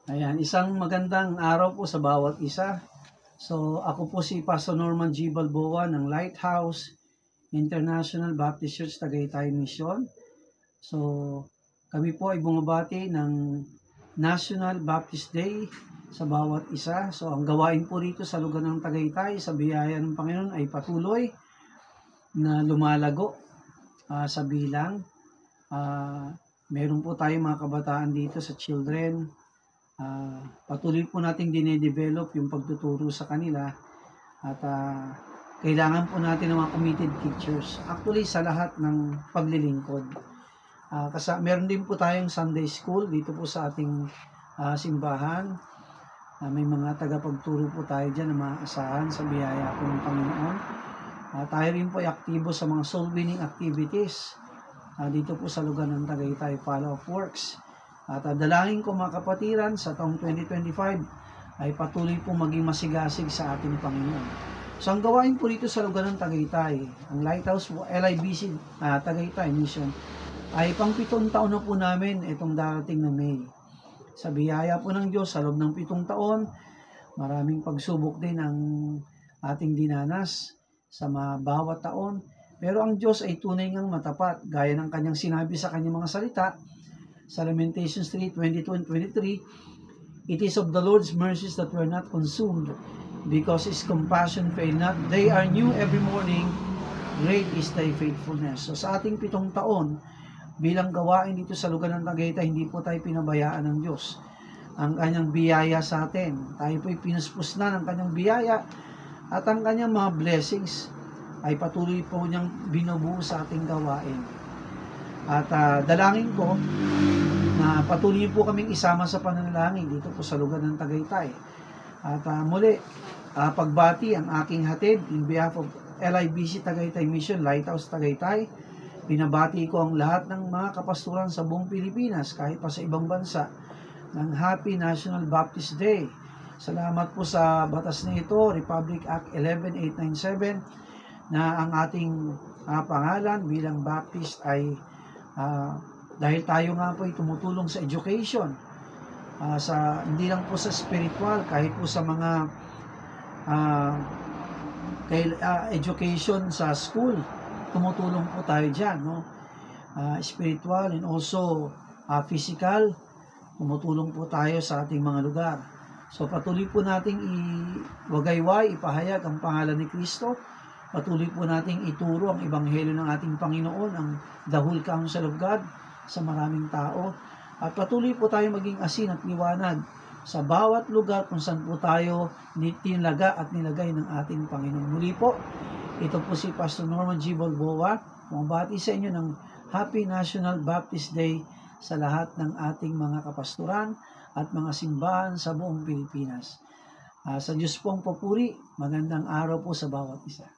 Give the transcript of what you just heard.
Ayan, isang magandang araw po sa bawat isa. So, ako po si Pastor Norman G. Balboa ng Lighthouse International Baptist Church, Tagaytay Mission. So, kami po ay bumabati ng National Baptist Day sa bawat isa. So, ang gawain po rito sa lugar ng Tagaytay, sa biyaya ng Panginoon ay patuloy na lumalago sa bilang. Meron po tayong mga kabataan dito sa children. Patuloy po natin dinedevelop yung pagtuturo sa kanila at kailangan po natin ng mga committed teachers actually sa lahat ng paglilingkod. Kasi meron din po tayong Sunday School dito po sa ating simbahan. May mga tagapagturo po tayo dyan na maaasahan sa biyaya po ng Panginoon. Tayo rin po ay aktibo sa mga soul winning activities dito po sa lugar ng Tagaytay, Follow of Works. At dalangin ko mga kapatiran sa taong 2025 ay patuloy po maging masigasig sa ating Panginoon. So ang gawain po dito sa lugar ng Tagaytay, ang Lighthouse LIBC Tagaytay Mission, ay pang 7 taon na po namin itong darating na May. Sa biyaya po ng Diyos, sa loob ng 7 taon, maraming pagsubok din ang ating dinanas sa bawat taon. Pero ang Diyos ay tunay ngang matapat, gaya ng kanyang sinabi sa kanyang mga salita, sa Lamentations 3:22 and 23, "It is of the Lord's mercies that we are not consumed, because His compassion fail not. They are new every morning, great is Thy faithfulness." So sa ating 7 taon, bilang gawain dito sa lugar ng Tagaytay, hindi po tayo pinabayaan ng Diyos. Ang kanyang biyaya sa atin, tayo po'y pinuspos na ng kanyang biyaya at ang kanyang mga blessings ay patuloy po niyang binubuo sa ating gawain. At dalangin ko na patuloy po kaming isama sa pananalangin dito po sa lugar ng Tagaytay. At muli, pagbati ang aking hatid in behalf of LIBC Tagaytay Mission, Lighthouse Tagaytay. Binabati ko ang lahat ng mga kapasturan sa buong Pilipinas, kahit pa sa ibang bansa, ng Happy National Baptist Day. Salamat po sa batas na ito, Republic Act 11897, na ang ating pangalan bilang Baptist ay dahil tayo nga po ay tumutulong sa education, hindi lang po sa spiritual, kahit po sa mga education sa school, tumutulong po tayo dyan, no? Spiritual and also physical, tumutulong po tayo sa ating mga lugar. So patuloy po nating iwagayway, ipahayag ang pangalan ni Kristo. Patuloy po nating ituro ang ebanghelyo ng ating Panginoon, ang the whole counsel of God sa maraming tao. At patuloy po tayo maging asin at liwanag sa bawat lugar kung saan po tayo tinlaga at nilagay ng ating Panginoon. Muli po, ito po si Pastor Norman G. Balboa, bumabati sa inyo ng Happy National Baptist Day sa lahat ng ating mga kapasturan at mga simbahan sa buong Pilipinas. Sa Diyos pong papuri, magandang araw po sa bawat isa.